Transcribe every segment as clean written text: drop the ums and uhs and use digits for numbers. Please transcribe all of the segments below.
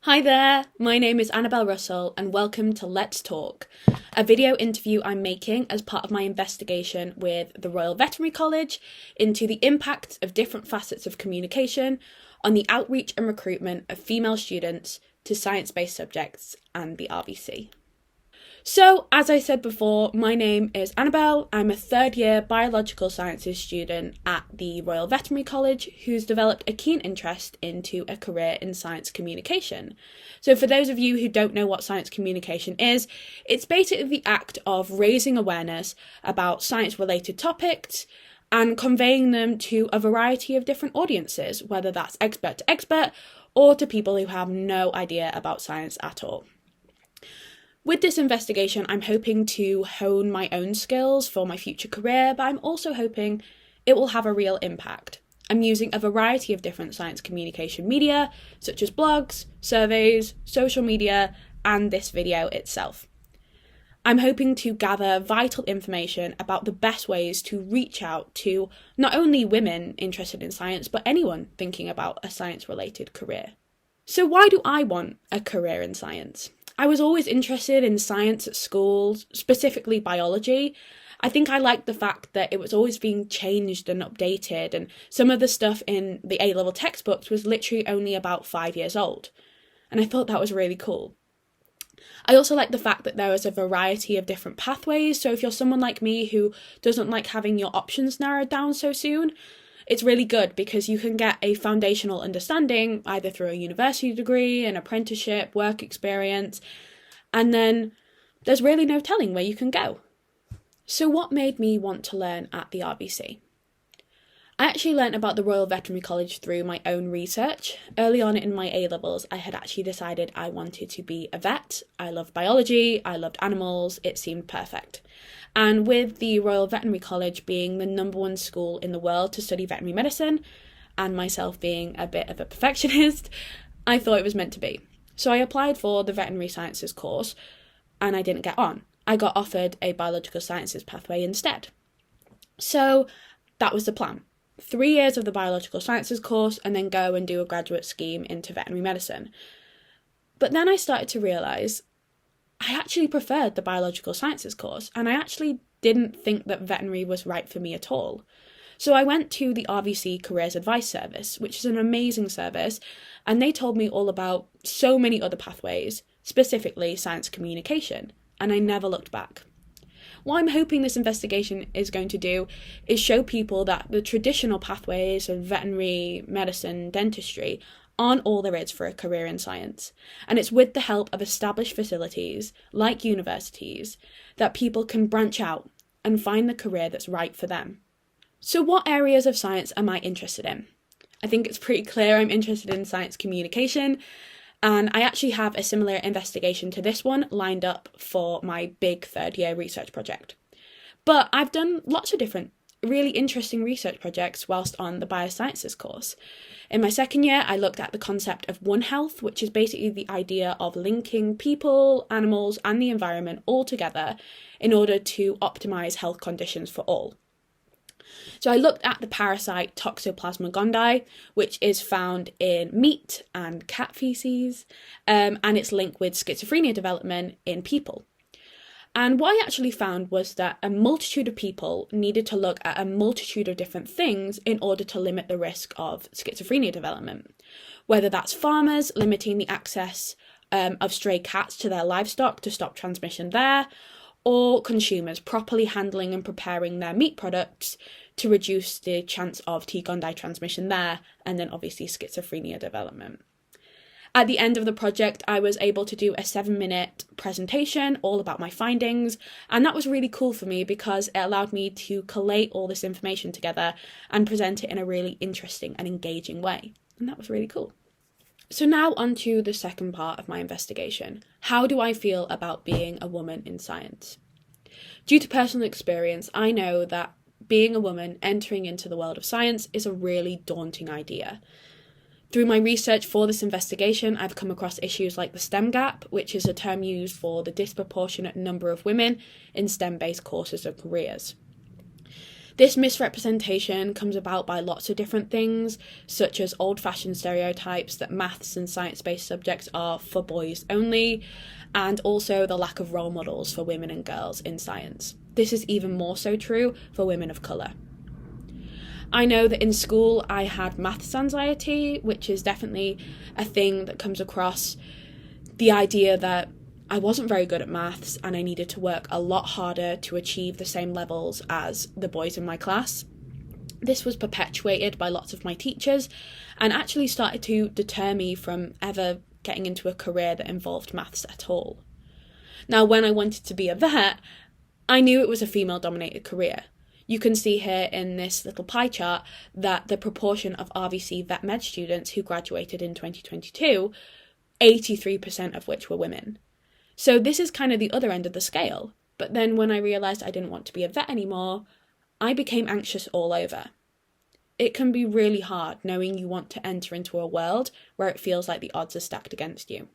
Hi there, my name is Annabelle Russell and welcome to Let's Talk, a video interview I'm making as part of my investigation with the Royal Veterinary College into the impact of different facets of communication on the outreach and recruitment of female students to science-based subjects and the RVC. So, as I said before, my name is Annabelle. I'm a third-year biological sciences student at the Royal Veterinary College who's developed a keen interest into a career in science communication. So for those of you who don't know what science communication is, it's basically the act of raising awareness about science-related topics and conveying them to a variety of different audiences, whether that's expert to expert or to people who have no idea about science at all. With this investigation, I'm hoping to hone my own skills for my future career, but I'm also hoping it will have a real impact. I'm using a variety of different science communication media, such as blogs, surveys, social media, and this video itself. I'm hoping to gather vital information about the best ways to reach out to not only women interested in science, but anyone thinking about a science-related career. So why do I want a career in science? I was always interested in science at school, specifically biology. I think I liked the fact that it was always being changed and updated, and some of the stuff in the A-level textbooks was literally only about 5 years old. And I thought that was really cool. I also like the fact that there was a variety of different pathways, so if you're someone like me who doesn't like having your options narrowed down so soon, it's really good because you can get a foundational understanding either through a university degree, an apprenticeship, work experience, and then there's really no telling where you can go. So what made me want to learn at the RVC? I actually learnt about the Royal Veterinary College through my own research. Early on in my A-levels, I had actually decided I wanted to be a vet. I loved biology, I loved animals, it seemed perfect. And with the Royal Veterinary College being the #1 school in the world to study veterinary medicine, and myself being a bit of a perfectionist, I thought it was meant to be. So I applied for the veterinary sciences course, and I didn't get on. I got offered a biological sciences pathway instead. So that was the plan. 3 years of the biological sciences course and then go and do a graduate scheme into veterinary medicine. But then I started to realise I actually preferred the biological sciences course, and I actually didn't think that veterinary was right for me at all. So I went to the RVC Careers Advice Service, which is an amazing service, and they told me all about so many other pathways, specifically science communication, and I never looked back. What I'm hoping this investigation is going to do is show people that the traditional pathways of veterinary, medicine, dentistry aren't all there is for a career in science. And it's with the help of established facilities, like universities, that people can branch out and find the career that's right for them. So what areas of science am I interested in? I think it's pretty clear I'm interested in science communication, and I actually have a similar investigation to this one lined up for my big third-year research project. But I've done lots of different really interesting research projects whilst on the biosciences course. In my second year, I looked at the concept of One Health, which is basically the idea of linking people, animals, and the environment all together in order to optimise health conditions for all. So I looked at the parasite Toxoplasma gondii, which is found in meat and cat feces, and its link with schizophrenia development in people. And what I actually found was that a multitude of people needed to look at a multitude of different things in order to limit the risk of schizophrenia development. Whether that's farmers limiting the access of stray cats to their livestock to stop transmission there, or consumers properly handling and preparing their meat products to reduce the chance of T. gondii transmission there, and then obviously schizophrenia development. At the end of the project, I was able to do a 7-minute presentation all about my findings, and that was really cool for me because it allowed me to collate all this information together and present it in a really interesting and engaging way, and that was really cool. So now on to the second part of my investigation. How do I feel about being a woman in science? Due to personal experience, I know that being a woman entering into the world of science is a really daunting idea. Through my research for this investigation, I've come across issues like the STEM gap, which is a term used for the disproportionate number of women in STEM-based courses or careers. This misrepresentation comes about by lots of different things, such as old-fashioned stereotypes that maths and science-based subjects are for boys only, and also the lack of role models for women and girls in science. This is even more so true for women of colour. I know that in school I had maths anxiety, which is definitely a thing that comes across, the idea that I wasn't very good at maths and I needed to work a lot harder to achieve the same levels as the boys in my class. This was perpetuated by lots of my teachers and actually started to deter me from ever getting into a career that involved maths at all. Now, when I wanted to be a vet, I knew it was a female-dominated career. You can see here in this little pie chart that the proportion of RVC vet med students who graduated in 2022, 83% of which were women. So this is kind of the other end of the scale. But then when I realised I didn't want to be a vet anymore, I became anxious all over. It can be really hard knowing you want to enter into a world where it feels like the odds are stacked against you.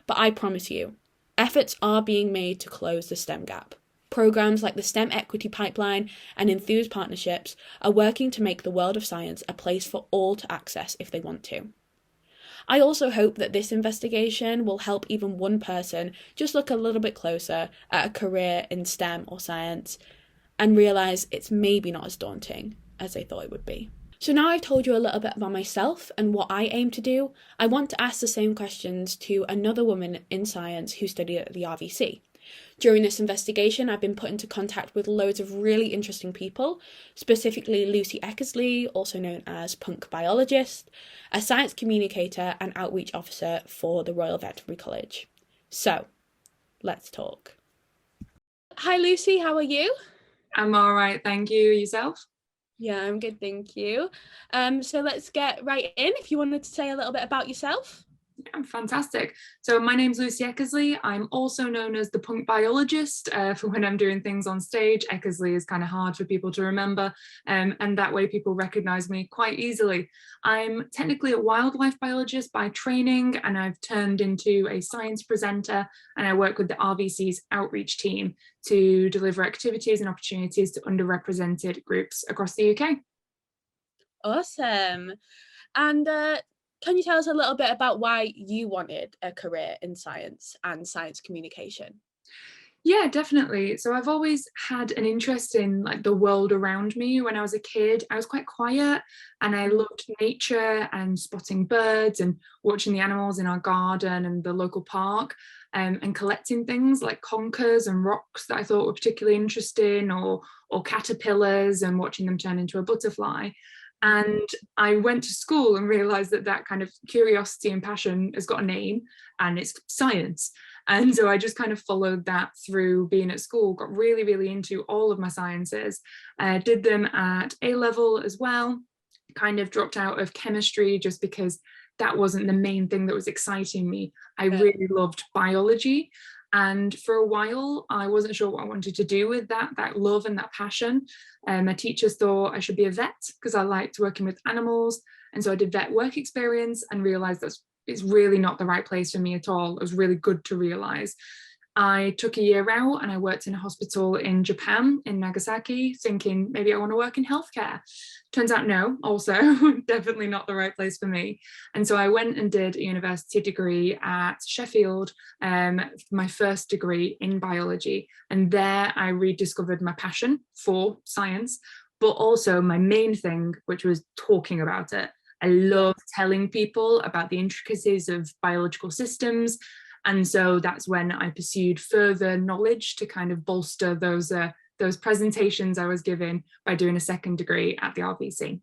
But I promise you, efforts are being made to close the STEM gap. Programs like the STEM Equity Pipeline and Enthuse Partnerships are working to make the world of science a place for all to access if they want to. I also hope that this investigation will help even one person just look a little bit closer at a career in STEM or science and realise it's maybe not as daunting as they thought it would be. So now I've told you a little bit about myself and what I aim to do, I want to ask the same questions to another woman in science who studied at the RVC. During this investigation, I've been put into contact with loads of really interesting people, specifically Lucy Eckersley, also known as Punk Biologist, a science communicator and outreach officer for the Royal Veterinary College. So, let's talk. Hi Lucy, how are you? I'm all right, thank you. Yourself? Yeah, I'm good, thank you. So let's get right in. If you wanted to say a little bit about yourself. Yeah, fantastic. So my name's Lucy Eckersley. I'm also known as the punk biologist for when I'm doing things on stage. Eckersley is kind of hard for people to remember, and that way people recognize me quite easily. I'm technically a wildlife biologist by training, and I've turned into a science presenter, and I work with the RVC's outreach team to deliver activities and opportunities to underrepresented groups across the UK. Awesome. And can you tell us a little bit about why you wanted a career in science and science communication? Yeah, definitely. So I've always had an interest in like the world around me. When I was a kid, I was quite quiet and I loved nature and spotting birds and watching the animals in our garden and the local park, and collecting things like conkers and rocks that I thought were particularly interesting, or caterpillars and watching them turn into a butterfly. And I went to school and realized that that kind of curiosity and passion has got a name, and it's science. And so I just kind of followed that through being at school, got really, really into all of my sciences, did them at A level as well, kind of dropped out of chemistry just because that wasn't the main thing that was exciting me. I really loved biology. And for a while, I wasn't sure what I wanted to do with that love and that passion. My teachers thought I should be a vet because I liked working with animals. And so I did vet work experience and realized it's really not the right place for me at all. It was really good to realize. I took a year out and I worked in a hospital in Japan, in Nagasaki, thinking maybe I want to work in healthcare. Turns out no, also definitely not the right place for me. And so I went and did a university degree at Sheffield, my first degree in biology. And there I rediscovered my passion for science, but also my main thing, which was talking about it. I love telling people about the intricacies of biological systems. And so that's when I pursued further knowledge to kind of bolster those presentations I was given by doing a second degree at the RVC.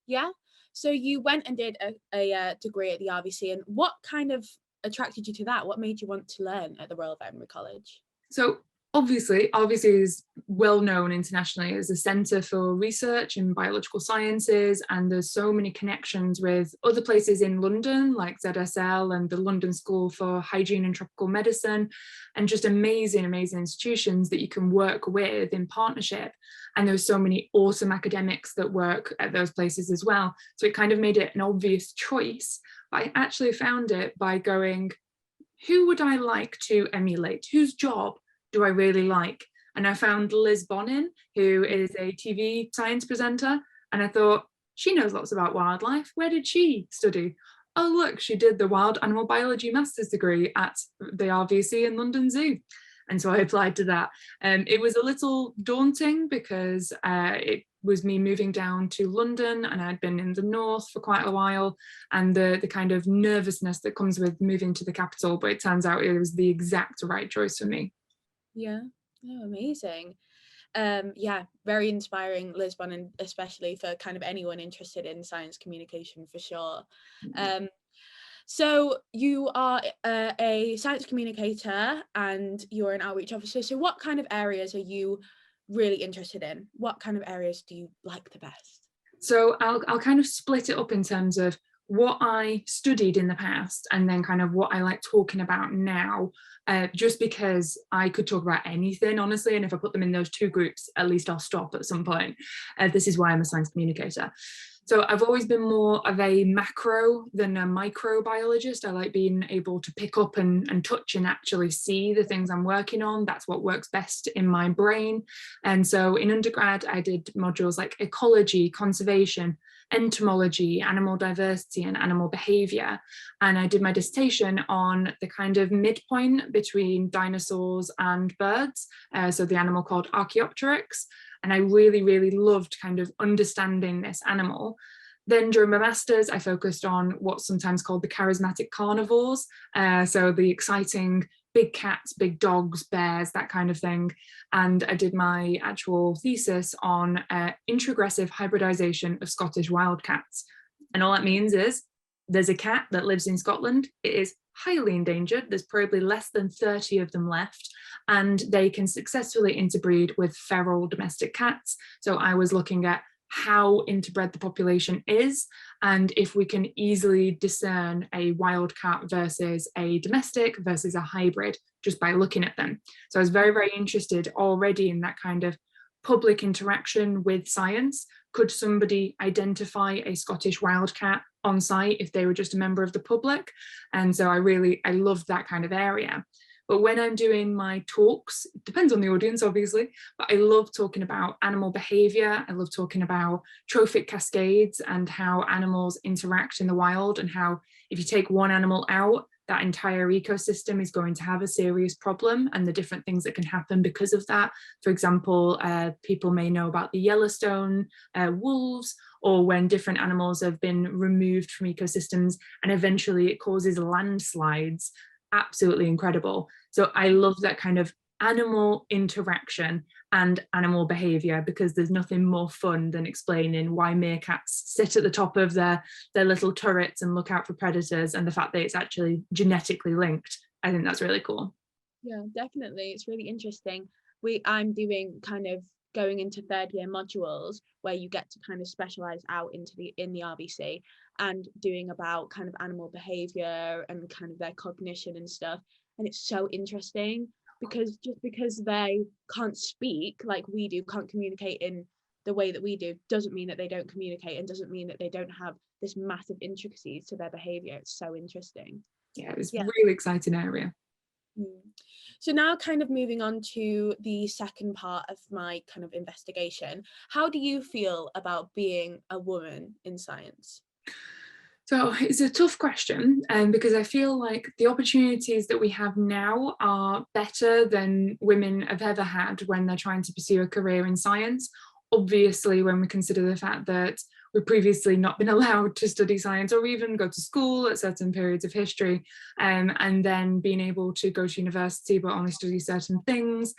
Yeah. So you went and did a degree at the RVC, and what kind of attracted you to that? What made you want to learn at the Royal Veterinary College? So obviously, RVC is well known internationally as a centre for research in biological sciences, and there's so many connections with other places in London like ZSL and the London School for Hygiene and Tropical Medicine, and just amazing institutions that you can work with in partnership. And there's so many awesome academics that work at those places as well. So it kind of made it an obvious choice. But I actually found it by going, who would I like to emulate? Whose job do I really like? and I found Liz Bonin, who is a TV science presenter, and I thought, she knows lots about wildlife. Where did she study? Oh, look, she did the wild animal biology master's degree at the RVC in London Zoo. And so I applied to that. It was a little daunting because it was me moving down to London, and I'd been in the north for quite a while, and the kind of nervousness that comes with moving to the capital, but it turns out it was the exact right choice for me. Yeah, oh, amazing. Yeah, very inspiring, Lisbon, and especially for kind of anyone interested in science communication, for sure. So you are a science communicator and you're an outreach officer. So what kind of areas are you really interested in? What kind of areas do you like the best? So I'll kind of split it up in terms of what I studied in the past and then kind of what I like talking about now, just because I could talk about anything, honestly, and if I put them in those two groups, at least I'll stop at some point. This is why I'm a science communicator. So I've always been more of a macro than a microbiologist. I like being able to pick up and touch and actually see the things I'm working on. That's what works best in my brain. And so in undergrad, I did modules like ecology, conservation, entomology, animal diversity, and animal behavior. And I did my dissertation on the kind of midpoint between dinosaurs and birds. So the animal called Archaeopteryx. And I really, really loved kind of understanding this animal. Then during my master's, I focused on what's sometimes called the charismatic carnivores. So the exciting big cats, big dogs, bears, that kind of thing. And I did my actual thesis on introgressive hybridization of Scottish wildcats. And all that means is there's a cat that lives in Scotland. It is highly endangered. There's probably less than 30 of them left, and they can successfully interbreed with feral domestic cats. So I was looking at how interbred the population is, and if we can easily discern a wild cat versus a domestic versus a hybrid just by looking at them. So I was very, very interested already in that kind of public interaction with science. Could somebody identify a Scottish wildcat on site if they were just a member of the public? And so I loved that kind of area. But when I'm doing my talks, it depends on the audience, obviously, but I love talking about animal behavior. I love talking about trophic cascades and how animals interact in the wild, and how if you take one animal out, that entire ecosystem is going to have a serious problem, and the different things that can happen because of that. For example, people may know about the Yellowstone wolves, or when different animals have been removed from ecosystems and eventually it causes landslides. Absolutely incredible. So I love that kind of animal interaction and animal behavior, because there's nothing more fun than explaining why meerkats sit at the top of their little turrets and look out for predators, and the fact that it's actually genetically linked. I think that's really cool. Yeah, definitely. It's really interesting. I'm doing kind of going into third year modules where you get to kind of specialize out in the RVC and doing about kind of animal behavior and kind of their cognition and stuff. And it's so interesting because just because they can't speak like we do, can't communicate in the way that we do, doesn't mean that they don't communicate, and doesn't mean that they don't have this massive intricacies to their behavior. It's so interesting. Yeah, it was a really exciting area. So now kind of moving on to the second part of my kind of investigation, how do you feel about being a woman in science? So it's a tough question, because I feel like the opportunities that we have now are better than women have ever had when they're trying to pursue a career in science. Obviously, when we consider the fact that we've previously not been allowed to study science or even go to school at certain periods of history, and then being able to go to university but only study certain things.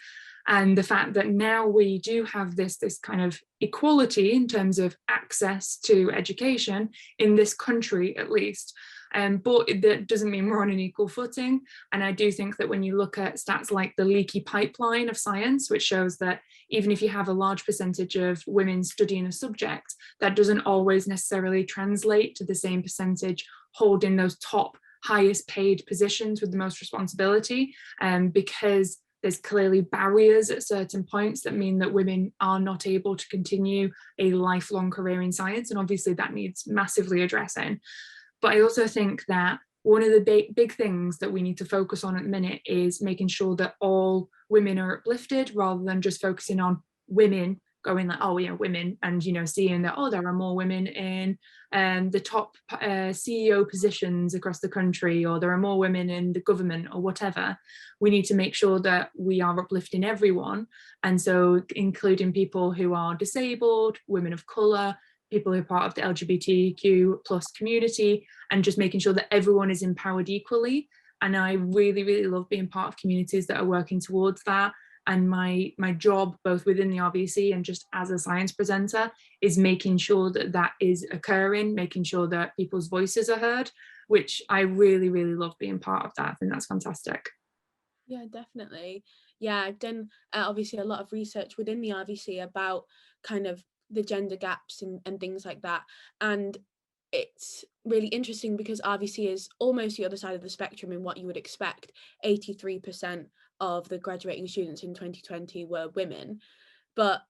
And the fact that now we do have this kind of equality in terms of access to education in this country, at least. But that doesn't mean we're on an equal footing. And I do think that when you look at stats like the leaky pipeline of science, which shows that even if you have a large percentage of women studying a subject, that doesn't always necessarily translate to the same percentage holding those top highest paid positions with the most responsibility, because there's clearly barriers at certain points that mean that women are not able to continue a lifelong career in science. And obviously that needs massively addressing. But I also think that one of the big things that we need to focus on at the minute is making sure that all women are uplifted, rather than just focusing on women going like, oh yeah, women, and seeing that, oh, there are more women in the top CEO positions across the country, or there are more women in the government, or whatever. We need to make sure that we are uplifting everyone, and so including people who are disabled, women of colour, people who are part of the LGBTQ plus community, and just making sure that everyone is empowered equally. And I really, really love being part of communities that are working towards that. And my job, both within the RVC and just as a science presenter, is making sure that that is occurring, making sure that people's voices are heard, which I really, really love being part of that. I think that's fantastic. Yeah, definitely. Yeah, I've done obviously a lot of research within the RVC about kind of the gender gaps and things like that. And it's really interesting because RVC is almost the other side of the spectrum in what you would expect. 83% of the graduating students in 2020 were women, but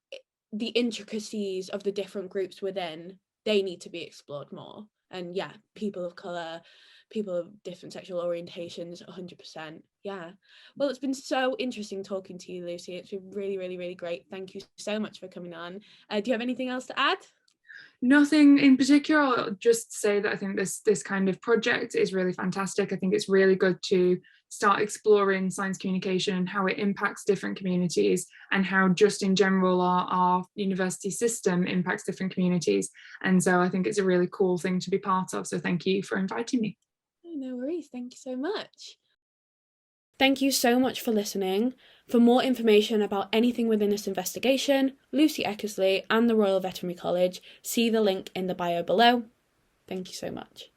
the intricacies of the different groups within, they need to be explored more. And yeah, people of colour, people of different sexual orientations, 100%. Yeah. Well, it's been so interesting talking to you, Lucy. It's been really, really, really great. Thank you so much for coming on. Do you have anything else to add? Nothing in particular. I'll just say that I think this kind of project is really fantastic. I think it's really good to start exploring science communication and how it impacts different communities, and how just in general our university system impacts different communities. And so I think it's a really cool thing to be part of. So thank you for inviting me. No worries. Thank you so much. Thank you so much for listening. For more information about anything within this investigation, Lucy Eckersley and the Royal Veterinary College, see the link in the bio below. Thank you so much.